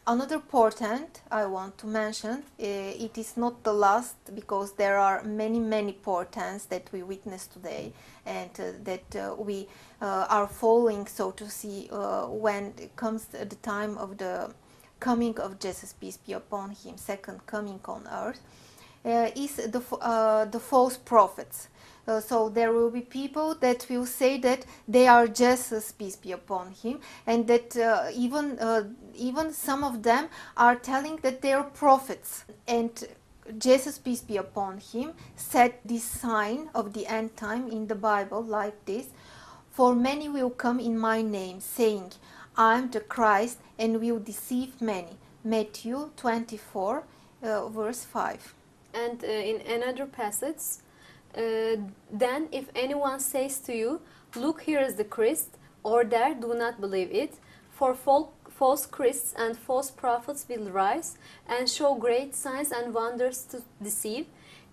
Another portent I want to mention, it is not the last, because there are many portents that we witness today, and that we are following, so to see, when it comes to the time of the coming of Jesus, peace be upon him, second coming on earth, is the false prophets. So there will be people that will say that they are Jesus, peace be upon him, and that even some of them are telling that they are prophets. And Jesus, peace be upon him, said this sign of the end time in the Bible like this: "For many will come in my name, saying, I am the Christ, and will deceive many." Matthew 24, verse 5. And in another passage, then if anyone says to you, "Look, here is the Christ," or there, do not believe it, for false Christs and false prophets will rise and show great signs and wonders to deceive,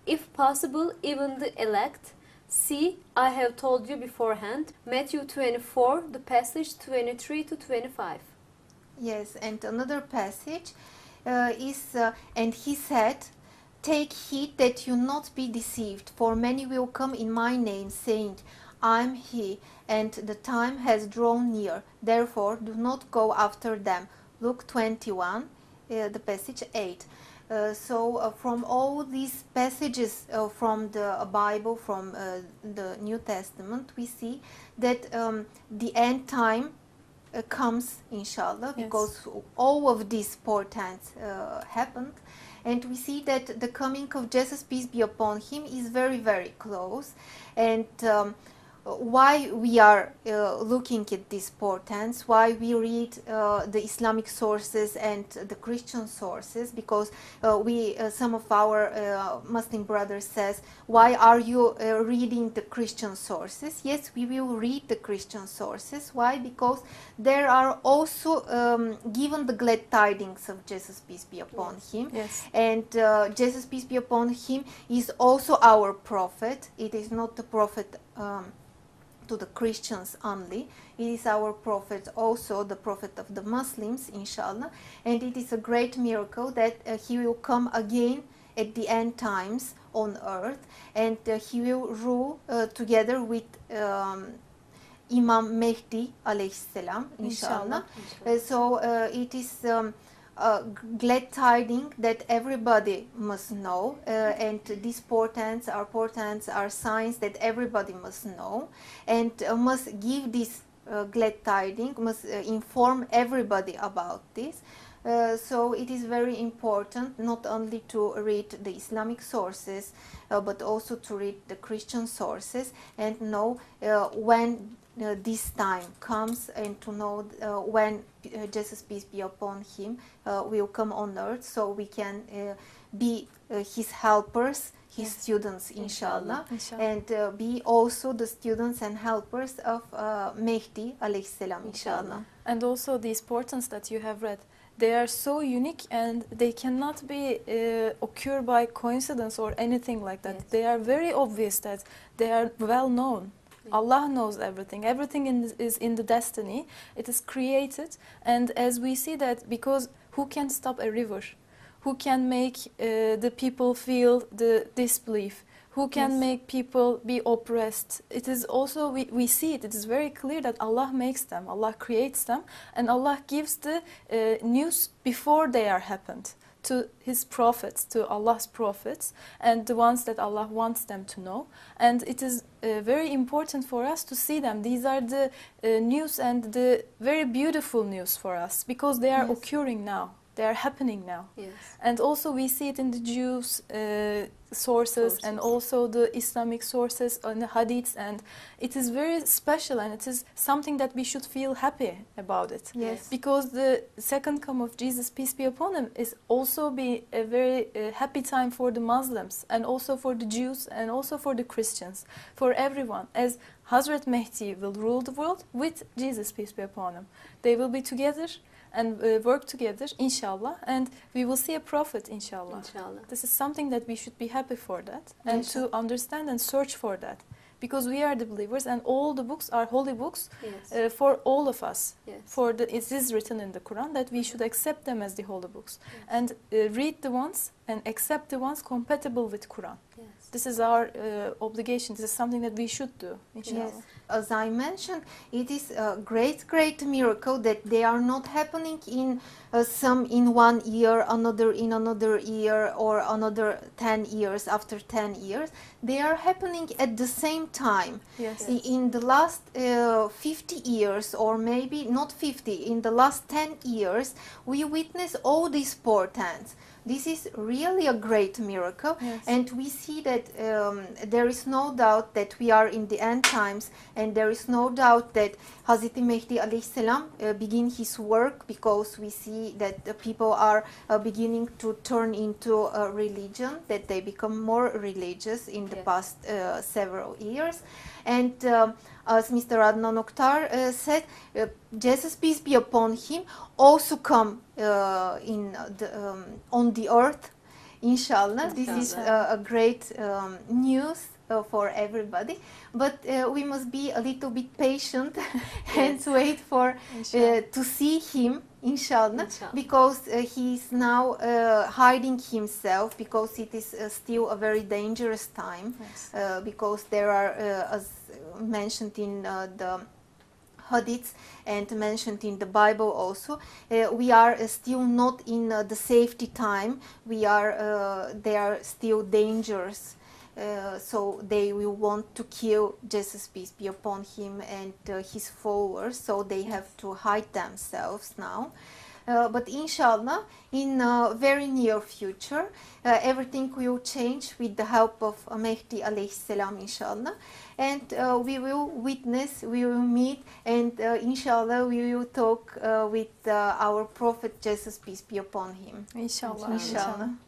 if possible, even the elect. See, I have told you beforehand. Matthew 24, the passage 23 to 25. Yes, and another passage is, and he said, "Take heed that you not be deceived, for many will come in my name, saying, I am he, and the time has drawn near. Therefore, do not go after them." Luke 21, the passage 8. From all these passages from the Bible, from the New Testament, we see that the end time comes, inshallah, Yes. because all of these portents happened. And we see that the coming of Jesus, peace be upon him, is very close. And why we are looking at these portents, why we read the Islamic sources and the Christian sources, because some of our Muslim brothers says, "Why are you reading the Christian sources?" Yes, we will read the Christian sources. Why? Because there are also given the glad tidings of Jesus, peace be upon him. Yes. And Jesus, peace be upon him, is also our prophet. It is not the prophet to the Christians only. It is our prophet, also the prophet of the Muslims, inshallah. And it is a great miracle that he will come again at the end times on earth, and he will rule together with Imam Mehdi alayhi salam, inshallah. It is glad tidings that everybody must know, and these portents are signs that everybody must know, and must give this glad tidings, must inform everybody about this. So it is very important not only to read the Islamic sources, but also to read the Christian sources, and know when this time comes, and to know when Jesus, peace be upon him, will come on earth, so we can be his helpers, his students, inshallah. And be also the students and helpers of Mehdi alayhi salam, inshallah. And also these portents that you have read, they are so unique, and they cannot be occur by coincidence or anything like that. Yes. They are very obvious that they are well known. Yes. Allah knows everything. Everything is in the destiny. It is created. And as we see that, because who can stop a river? Who can make the people feel the disbelief? Who can Yes. make people be oppressed? It is also, we see it is very clear that Allah makes them, Allah creates them, and Allah gives the news before they are happened to his prophets, to Allah's prophets, and the ones that Allah wants them to know. And it is very important for us to see them. These are the news, and the very beautiful news for us, because they are Yes. occurring now. They are happening now. Yes. And also we see it in the Jews' sources, and also the Islamic sources and the hadiths, and it is very special, and it is something that we should feel happy about it. Yes. Because the second come of Jesus, peace be upon him, is also be a very happy time for the Muslims, and also for the Jews, and also for the Christians, for everyone, as Hazrat Mehdi will rule the world with Jesus, peace be upon him. They will be together and work together, inshallah, and we will see a prophet, inshallah. Inshallah. This is something that we should be happy for that, and to understand and search for that, because we are the believers, and all the books are holy books Yes. for all of us. Yes. For it is written in the Quran that we should accept them as the holy books, and read the ones and accept the ones compatible with Quran. Yes. This is our obligation. This is something that we should do, inshallah. Yes, as I mentioned, it is a great miracle that they are not happening in some in 1 year, another in another year, or another 10 years after 10 years. They are happening at the same time. Yes. In the last 50 years, or maybe not 50, in the last 10 years, we witness all these portents. This is really a great miracle, Yes. and we see that there is no doubt that we are in the end times, and there is no doubt that Hazreti Mehdi aleyhisselam begin his work, because we see that the people are beginning to turn into a religion, that they become more religious in the past several years. And as Mr. Adnan Oktar said, Jesus, peace be upon him, also come on the earth, inshallah. This is a great news for everybody, but we must be a little bit patient and wait for to see him, inshallah, because he is now hiding himself, because it is still a very dangerous time. Yes. Because there are, as mentioned in the hadiths and mentioned in the Bible also, we are still not in the safety time. We are there are still dangers. So they will want to kill Jesus, peace be upon him, and his followers, so they have to hide themselves now. But inshallah, in a very near future, everything will change with the help of Mehdi alayhi salam, inshallah. And we will witness, we will meet, and inshallah we will talk with our Prophet Jesus, peace be upon him. Inshallah. Inshallah.